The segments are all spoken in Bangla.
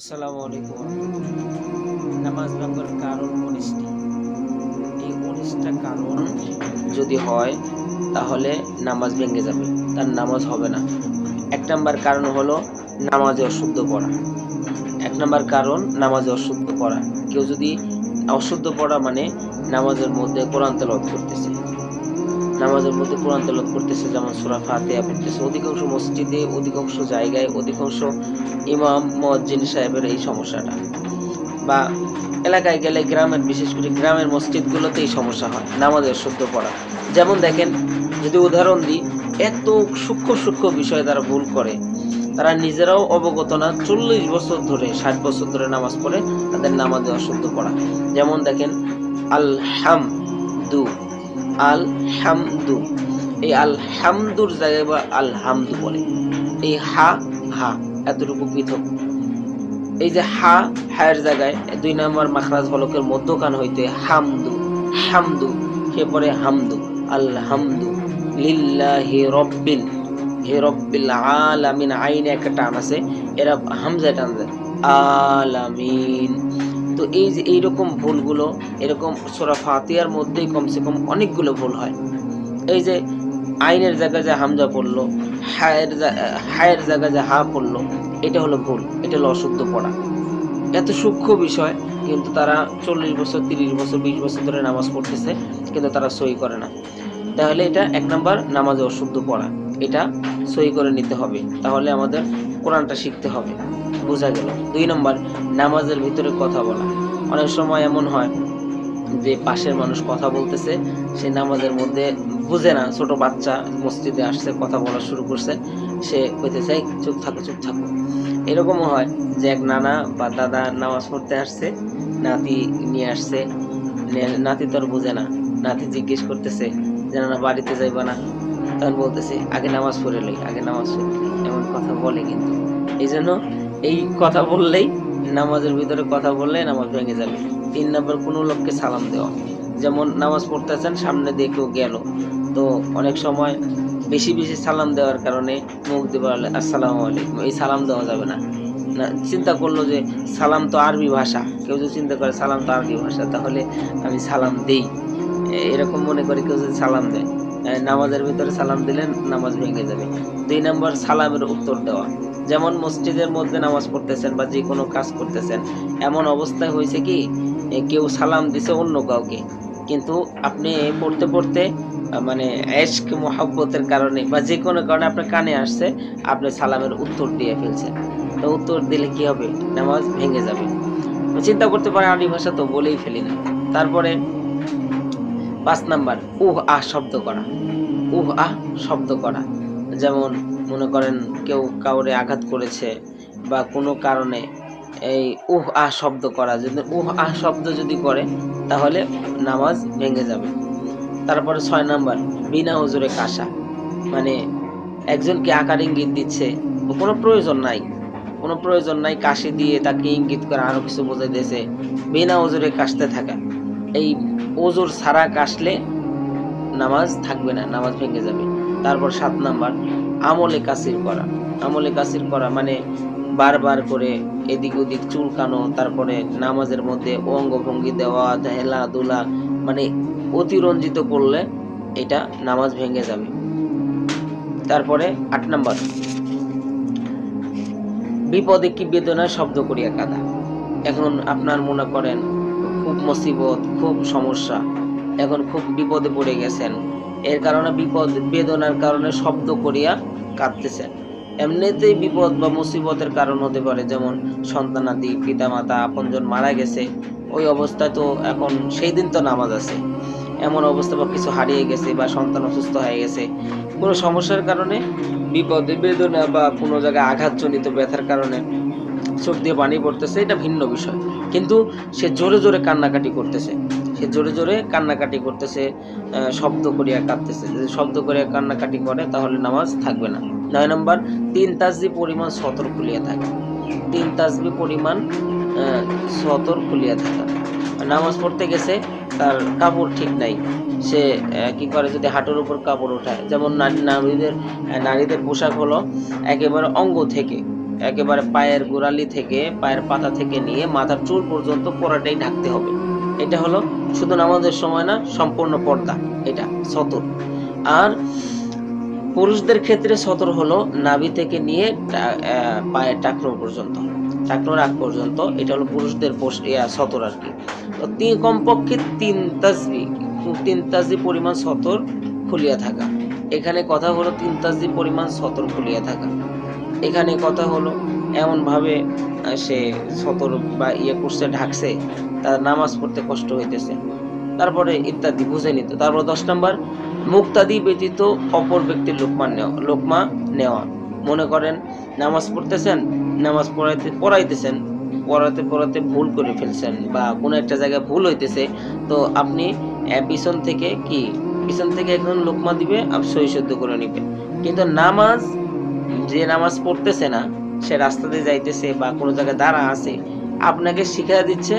আসসালামু আলাইকুম রহমতুল্লাহ। নামাজ ভাঙার কারণ 19টি। এই 19টা কারণ যদি হয় তাহলে নামাজ ভেঙে যাবে, তার নামাজ হবে না। 1 নাম্বার কারণ হলো নামাজে অশুদ্ধ পড়া। 1 নাম্বার কারণ নামাজে অশুদ্ধ পড়া। কেউ যদি অশুদ্ধ পড়া মানে নামাজের মধ্যে কোরআন তেলাওয়াত করতেছে। নামাজের মধ্যে কোরআন তেলাওয়াত করতেছে, যেমন সূরা ফাতিহা পড়তেছে। অধিকাংশ মসজিদে, অধিকাংশ জায়গায়, অধিকাংশ ইমাম মুয়াজ্জিন সাহেবের এই সমস্যাটা। বা এলাকায় গেলে গ্রামের, বিশেষ করে গ্রামের মসজিদগুলোতে এই সমস্যা হয়, নামাজের শুদ্ধ পড়া। যেমন দেখেন, যদি উদাহরণ দিই, এত সূক্ষ্ম সূক্ষ্ম বিষয় তারা ভুল করে, তারা নিজেরাও অবগত না। 40 বছর ধরে, 60 বছর ধরে নামাজ পড়ে, তাদের নামাজে অশুদ্ধ পড়া। যেমন দেখেন, আল হামদু, আল হামদু, এই আল হামদুর জায়গায় বা আল হামদু বলে। এই হা হা এতটুকু পৃথক। এই যে হায়ের জায়গায় 2 নম্বর মাখরাজ হলকের মধ্যখান হইতে হামদু, হামদু, সে পরে হামদু, আলহামদু লিল্লাহি রব্বিল, হে রব্বিল আলামিন, আইনে একটা টান আছে, এরা হামজা টান দেয়, আলামিন। তো এই যে এইরকম ভুলগুলো, এরকম সূরা ফাতিহার মধ্যেই কমসে কম অনেকগুলো ভুল হয়। এই যে আইনের জায়গায় যে হামজা পড়লো, হায়ের জায়গায় যে হা পড়লো, এটা হলো ভুল, এটা হলো অশুদ্ধ পড়া। এত সূক্ষ্ম বিষয়, কিন্তু তারা 40 বছর, 30 বছর, 20 বছর ধরে নামাজ পড়তেছে, কিন্তু তারা সহি করে না। তাহলে এটা 1 নাম্বার, নামাজে অশুদ্ধ পড়া। এটা সহি করে নিতে হবে, তাহলে আমাদের কোরআনটা শিখতে হবে। বোঝা গেল। 2 নাম্বার, নামাজের ভিতরে কথা বলা। অনেক সময় এমন হয় যে পাশের মানুষ কথা বলতেছে, সে নামাজের মধ্যে বুঝে না, ছোট বাচ্চা মসজিদে আসছে, কথা বলা শুরু করছে, সে কইতেছে, "এই চুপ থাকো, চুপ থাকো।" এরকমও হয় যে এক নানা বা দাদা নামাজ পড়তে আসছে, নাতি নিয়ে আসছে, নাতি তো আর বুঝে না, নাতি জিজ্ঞেস করতেছে যে, "নানা বাড়িতে যাইবা না?" তখন বলতেছে, "আগে নামাজ পড়ে লই, আগে নামাজ পড়ে লই।" এমন কথা বলে কিন্তু। এইজন্য এই কথা বললেই, নামাজের ভিতরে কথা বললেই নামাজ ভেঙে যাবে। 3 নাম্বার, কোনো লোককে সালাম দেওয়া। যেমন নামাজ পড়তেছেন, সামনে দিয়ে কেউ গেল, তো অনেক সময় বেশি বেশি সালাম দেওয়ার কারণে মুখ দিয়ে বলে আসসালামু আলাইকুম, এই সালাম দেওয়া যাবে না। না, চিন্তা করলো যে সালাম তো আরবি ভাষা, কেউ যদি চিন্তা করে সালাম তো আরবি ভাষা, তাহলে আমি সালাম দেই, এরকম মনে করে কেউ যদি সালাম দেয়, নামাজের ভিতরে সালাম দিলে নামাজ ভেঙে যাবে। 2 নাম্বার, সালামের উত্তর দেওয়া। যেমন মসজিদের মধ্যে নামাজ পড়তেছেন বা যে কোনো কাজ করতেছেন, এমন অবস্থায় হয়েছে কি, কেউ সালাম দিছে অন্য কাউকে, কিন্তু আপনি পড়তে পড়তে মানে এশক মোহাব্বতের কারণে বা যে কোনো কারণে আপনার কানে আসছে, আপনি সালামের উত্তর দিয়ে ফেলছেন। তো উত্তর দিলে কি হবে? নামাজ ভেঙে যাবে। চিন্তা করতে পারে আরবি ভাষা, তো বলেই ফেলি না। তারপরে 5 নাম্বার, উহ আহ শব্দ করা। উহ আহ শব্দ করা। যেমন মনে করেন কেউ কাউরে আঘাত করেছে বা কোনো কারণে এই উহ আহ শব্দ করা, যদি উহ আহ শব্দ যদি করে, তাহলে নামাজ ভেঙে যাবে। তারপরে 6 নাম্বার, বিনা ওজরে কাশা। মানে একজনকে আকার ইঙ্গিত দিচ্ছে, কোনো প্রয়োজন নাই, কোনো প্রয়োজন নাই, কাশি দিয়ে তাকে ইঙ্গিত করে আরো কিছু বোঝাইতেছে, বিনা ওজরে কাশতে থাকা। এই ওজর ছাড়া কাশলে নামাজ থাকবে না, নামাজ ভেঙে যাবে। তারপর 7 নাম্বার, আমলে কাসির করা। আমলে কাসির করা মানে বারবার করে এদিক ওদিক চুলকানো, তারপরে নামাজের মধ্যে অঙ্গভঙ্গি দেওয়া, হেলাদুলা, মানে অতিরঞ্জিত করলে এটা নামাজ ভেঙে যাবে। তারপরে 8 নাম্বার, বিপদে কি বেদনায় শব্দ করিয়া কাঁদা। এখন আপনার মনে করেন খুব মুসিবত, খুব সমস্যা, এখন খুব বিপদে পড়ে গেছেন, এর কারণে বিপদ বেদনার কারণে শব্দ করিয়া কাঁদতেছেন। এমনিতেই বিপদ বা মুসিবতের কারণ হতে পারে, যেমন সন্তানাদি, পিতামাতা, আপনজন মারা গেছে, ওই অবস্থায় তো এখন সেই দিন তো নামাজ আছে। এমন অবস্থা বা কিছু হারিয়ে গেছে বা সন্তান অসুস্থ হয়ে গেছে, কোনো সমস্যার কারণে বিপদে বেদনা বা কোনো জায়গায় আঘাতজনিত ব্যথার কারণে চোখ দিয়ে পানি পড়তেছে, এটা ভিন্ন বিষয়। কিন্তু সে জোরে জোরে কান্নাকাটি করতেছে, সে জোরে জোরে কান্নাকাটি করতেছে, শব্দ করিয়া কাঁদতেছে। যদি শব্দ করিয়া কান্নাকাটি করে, তাহলে নামাজ থাকবে না। 9 নম্বর, 3 তাসবিহ পরিমাণ সতর খুলিয়া থাকা। 3 তাসবিহ পরিমাণ সতর খুলিয়া থাকা। নামাজ পড়তে গেছে, তার কাপড় ঠিক নাই, সে কি করে, যদি হাঁটুর উপর কাপড় উঠায়, যেমন নারীদের পোশাক হলো একেবারে অঙ্গ থেকে, একেবারে পায়ের গোড়ালি থেকে, পায়ের পাতা থেকে নিয়ে মাথার চুল পর্যন্ত পুরোটাই ঢাকতে হবে। এটা হলো শুধু নামাজের সময় না, সম্পূর্ণ পর্দা, এটা সতর। আর পুরুষদের ক্ষেত্রে সতর হলো নাভি থেকে নিয়ে পায়ের টাকনো পর্যন্ত, টাকনোর আগ পর্যন্ত, এটা হলো পুরুষদের সতর আর কি। তো কমপক্ষে 3 তাসবি পরিমাণ সতর খুলিয়া থাকা। এখানে কথা হলো 3 তাসবি পরিমাণ সতর খুলিয়া থাকা। এখানে কথা হলো এমন ভাবে সে সতর বা করছে, ঢাকছে, তার নামাজ পড়তে কষ্ট হইতেছে, তারপরে ইত্যাদি বুঝে নিত। তারপর 10 নম্বর, মুক্তাদি ব্যতীত অপর ব্যক্তির লোকমা নেওয়া। মনে করেন নামাজ পড়তেছেন, নামাজ পড়াইতেছেন, পড়াতে ভুল করে ফেলছেন বা কোনো একটা জায়গায় ভুল হইতেছে, তো আপনি পিছন থেকে একজন লোকমা দিবে, সই শুদ্ধ করে নিবে। কিন্তু যে নামাজ পড়তেছে না, সে রাস্তা দিয়ে যাইতেছে বা কোনো জায়গায় দাঁড়া আছে, আপনাকে শিখিয়ে দিচ্ছে,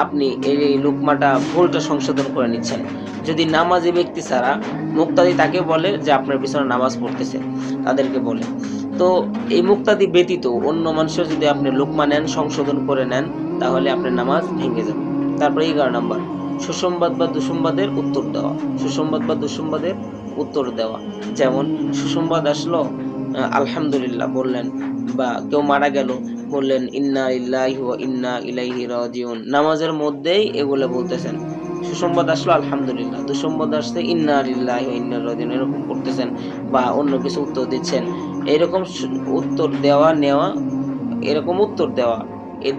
আপনি এই লোকমাটা ভুলটা সংশোধন করে নিচ্ছেন। যদি নামাজি ব্যক্তি ছাড়া মুক্তাদি তাকে বলে যে আপনার পিছনে নামাজ পড়তেছে, তাদেরকে বলে। তো এই মুক্তাদি ব্যতীত অন্য মানুষের যদি আপনি লোকমা নেন, সংশোধন করে নেন, তাহলে আপনার নামাজ ভেঙে যাবে। তারপরে 11 নম্বর, সুসংবাদ বা দুঃসংবাদের উত্তর দেওয়া। সুসংবাদ বা দুঃসংবাদের উত্তর দেওয়া, যেমন সুসংবাদ আসলো, আলহামদুলিল্লাহ বললেন, বা কেউ মারা গেল, বললেন ইন্না লিল্লাহি ওয়া ইন্না ইলাইহি রাজিউন। নামাজের মধ্যেই এগুলো বলতেছেন। সুসংবাদ আসলো আলহামদুলিল্লাহ, দুঃসংবাদ আসছে ইন্না লিল্লাহি ওয়া ইন্না ইলাইহি রাজিউন, এরকম করতেছেন বা অন্য কিছু উত্তর দিচ্ছেন। এরকম উত্তর দেওয়া নেওয়া, এরকম উত্তর দেওয়া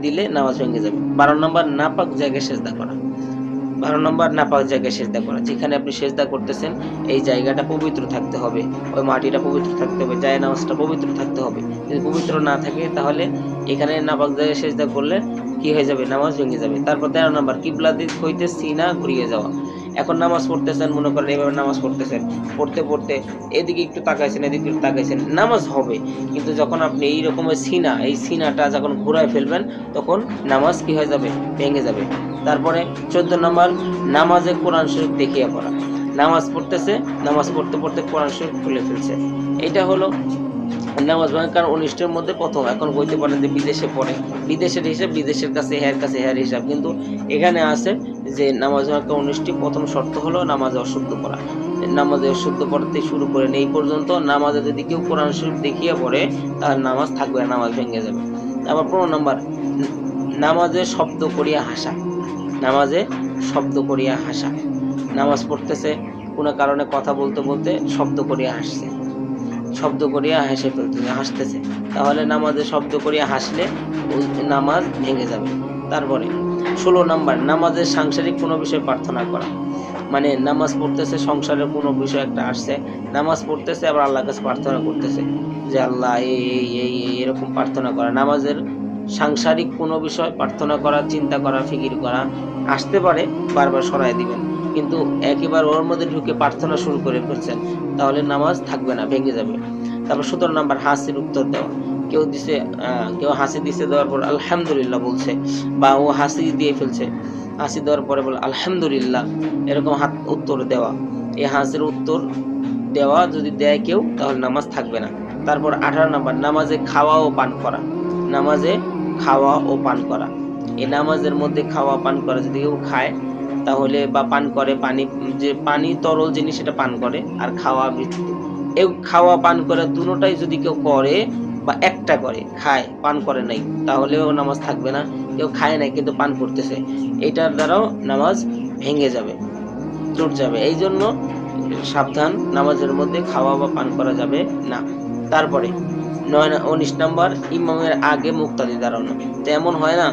দিলে নামাজ ভেঙে যাবে। 12 নম্বর, নাপাক জায়গায় সেজদা করা। 12 নম্বর, নাপাক জায়গায় সেজদা করা। যেখানে আপনি সেজদা করতেছেন, এই জায়গাটা পবিত্র থাকতে হবে, ওই মাটিটা পবিত্র থাকতে হবে, জায়গা নামাজটা পবিত্র থাকতে হবে। যদি পবিত্র না থাকে, তাহলে এখানে নাপাক জায়গায় সেজদা করলে কি হয়ে যাবে? নামাজ ভেঙে যাবে। তারপর 13 নম্বর, কিবলা দিক হইতে সিনা ঘুরিয়ে যাওয়া। এখন নামাজ পড়তেছেন, মনে করেন এইভাবে নামাজ পড়তেছেন, পড়তে এদিকে একটু তাকাইছেন, এদিকে একটু তাকাইছেন, নামাজ হবে। কিন্তু যখন আপনি এই রকমের সিনাটা যখন ঘুরায় ফেলবেন, তখন নামাজ কি হয়ে যাবে? ভেঙে যাবে। তারপরে 14 নম্বর, নামাজে কোরআন শরীফ দেখিয়ে পড়া। নামাজ পড়তেছে, নামাজ পড়তে কোরআন শরীফ খুলে ফেলছে। এটা হলো নামাজ ভাঙে। কারণ 19টার মধ্যে প্রথম, এখন বলতে পারেন যে বিদেশে পড়ে, বিদেশের হিসাব, বিদেশের কাছে হেয়ার হিসাব, কিন্তু এখানে আছে যে নামাজ ভাঙা 19টি প্রথম শর্ত হলো নামাজে অশুদ্ধ পড়া। নামাজে অশুদ্ধ পড়তে শুরু করেন এই পর্যন্ত। নামাজে যদি কেউ কোরআন শরীফ দেখিয়ে পড়ে, তাহলে নামাজ থাকবে না, নামাজ ভেঙে যাবে। তারপর 15 নম্বর, নামাজে শব্দ করিয়া হাসা। নামাজে শব্দ করিয়া হাসা। নামাজ পড়তেছে, কোনো কারণে কথা বলতে শব্দ করিয়া হাসছে, শব্দ করিয়া হেসে ফেলতেছে, হাসতেছে, তাহলে নামাজে শব্দ করিয়া হাসলে নামাজ ভেঙে যাবে। তারপরে 16 নম্বর, নামাজে সাংসারিক কোনো বিষয় প্রার্থনা করা। মানে নামাজ পড়তেছে, সংসারের কোনো বিষয় একটা আসছে, নামাজ পড়তেছে, আবার আল্লাহর কাছে প্রার্থনা করতেছে যে আল্লাহ এরকম প্রার্থনা করা। নামাজের সাংসারিক কোনো বিষয় প্রার্থনা করা, চিন্তা করা, ফিকির করা আসতে পারে, বারবার সরাই দিবেন। কিন্তু একেবারে ওর মধ্যে ঢুকে প্রার্থনা শুরু করে ফেলছেন, তাহলে নামাজ থাকবে না, ভেঙে যাবে। তারপর 17 নম্বর, হাসির উত্তর দেওয়া। কেউ হাসি দিছে, দেওয়ার পর আলহামদুলিল্লাহ বলছে, বা ও হাসি দিয়ে ফেলছে, হাসি দেওয়ার পরে বলে আলহামদুলিল্লাহ, এরকম উত্তর দেওয়া। এই হাসির উত্তর দেওয়া যদি দেয় কেউ, তাহলে নামাজ থাকবে না। তারপর 18 নম্বর, নামাজে খাওয়া ও পান করা। নামাজে খাওয়া ও পান করা, এই নামাজের মধ্যে খাওয়া পান করা, যদি কেউ খায় তাহলে, বা পান করে, পানি তরল জিনিস সেটা পান করে, আর খাওয়া মৃত্যু, এই খাওয়া পান করে দুটোটাই যদি কেউ করে, বা একটা করে, খায় পান করে নাই, তাহলেও নামাজ থাকবে না। কেউ খায় নাই কিন্তু পান করতেছে, এটার দ্বারাও নামাজ ভেঙে যাবে, টুট যাবে। এই জন্য সাবধান, নামাজের মধ্যে খাওয়া বা পান করা যাবে না। তারপরে 19 নম্বর, ইমামের আগে মুক্তাদি দাঁড়ানো। তো এমন হয় না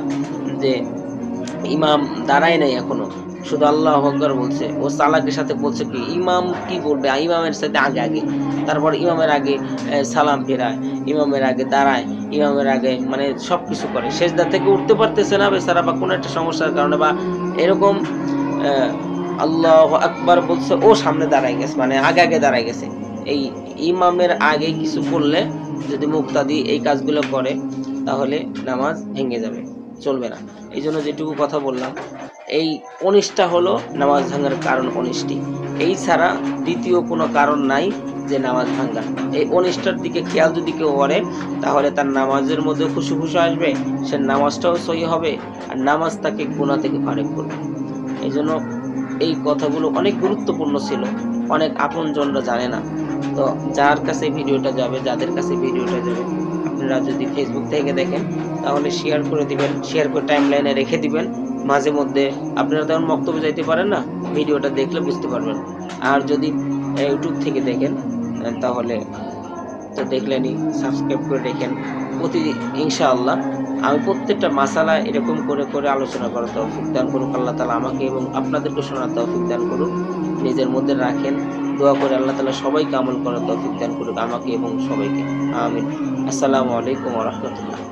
যে ইমাম দাঁড়ায় নাই এখনো, শুধু আল্লাহু আকবার বলছে, ও সালাকের সাথে বলছে কি ইমাম কি বলবে, ইমামের সাথে আগে, তারপর ইমামের আগে সালাম ফেরায়, ইমামের আগে দাঁড়ায়, ইমামের আগে মানে সবকিছু করে, সেজদা থেকে উঠতে পারতেছে না বেচারা, বা কোনো একটা সমস্যার কারণে, বা এরকম আল্লাহু আকবার বলছে, ও সামনে দাঁড়ায় গেছে, মানে আগে দাঁড়ায় গেছে। এই ইমামের আগে কিছু করলে, যদি মুক্তাদি এই কাজগুলো করে, তাহলে নামাজ ভেঙে যাবে, চলবে না। এই জন্য যেটুকু কথা বললাম, এই 19টা হলো নামাজ ভাঙার কারণ 19টি। এই ছাড়া দ্বিতীয় কোনো কারণ নাই যে নামাজ ভাঙ্গা। এই 19টার দিকে খেয়াল যদি কেউ করে তাহলে তার নামাজের মধ্যে খুশু আসবে, সে নামাজটাও সহি হবে, আর নামাজ তাকে গুনাহ থেকে ফারেক করবে। এই জন্য এই কথাগুলো অনেক গুরুত্বপূর্ণ ছিল, অনেক আপনজনরা জানে না। তো যার কাছে ভিডিওটা যাবে, যাদের কাছে ভিডিওটা যাবে, আপনারা যদি ফেসবুক থেকে দেখেন তাহলে শেয়ার করে দিবেন, শেয়ার করে টাইমলাইনে রেখে দিবেন। মাঝে মধ্যে আপনারা তেমন বক্তব্য যাইতে পারেন না, ভিডিওটা দেখলে বুঝতে পারবেন। আর যদি ইউটিউব থেকে দেখেন তাহলে তো দেখলেনই, সাবস্ক্রাইব করে দেখেন। ইনশাআল্লাহ আমি প্রত্যেকটা মাসালা এরকম করে করে আলোচনা করার তৌফিক দান করুক আল্লাহ তাআলা আমাকে, এবং আপনাদেরকে শোনার তৌফিক দান করুক। নিজের মধ্যে রাখেন, দোয়া করে আল্লাহ তাআলা সবাইকে আমল করার তৌফিক দান করুক আমাকে এবং সবাইকে। আমিন। আসসালামু আলাইকুম ওয়া রাহমাতুল্লাহ।